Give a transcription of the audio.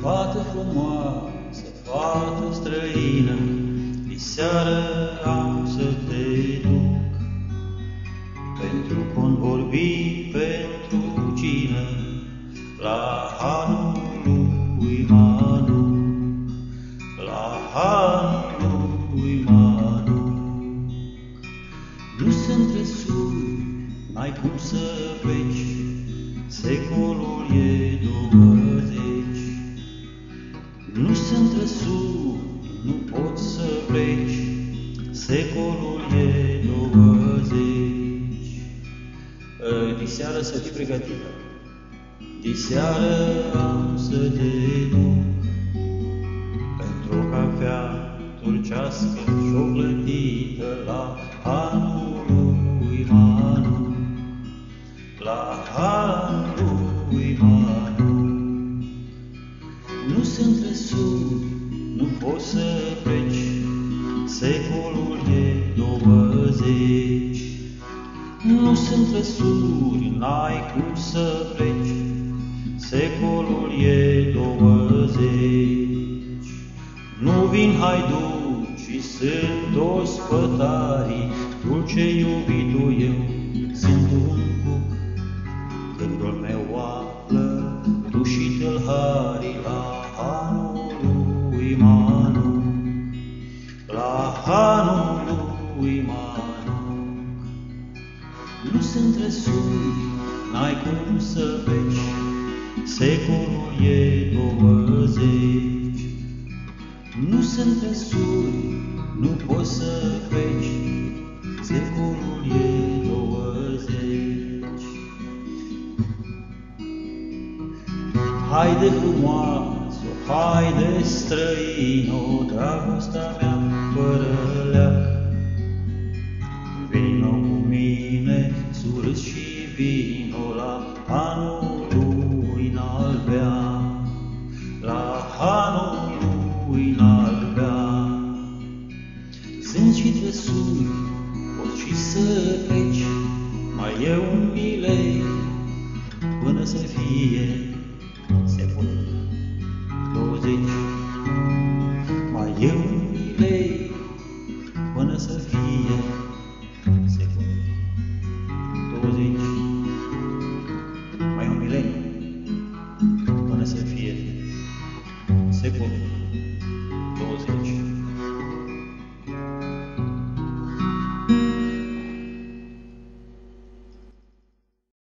Fată frumoasă, fată străină, diseară am să te duc. Pentru convorbi, pentru cină, la hanul lui Manu, la hanul lui Manu. Nu sunt trăsuri, n-ai cum să pleci, secolul e 20. Nu sunt trăsuri, nu poți să pleci, secolul e 20. Diseară să fii pregătită, diseară am să te duc pentru o cafea turcească și-o plătită la hanul lui Manu, la hanul lui Manu. Nu sunt trăsuri, nu poți să pleci, secolul e 20. Nu sunt trăsuri, n-ai cum să pleci, secolul e 20. Nu vin haiducii, sunt ospătarii, dulce iubitul eu, sunt un cuc. Gândul meu află tu și tâlharii la hanul lui Manu, la hanul lui Manu. Nu sunt trăsuri, n-ai cum să pleci, secolul e 20. Nu sunt trăsuri, nu poți să pleci, secolul e 20. Haide frumoasă, haide străină, dragostea mea fără leac. Vino cu mine, surâs și vino la hanul lui Nalbea, la hanul lui Nalbea. Sunt și trăsuri, poți și să pleci, mai e un bilet până să fie secolul 20. Mai e un bilet până să fie secolul 20.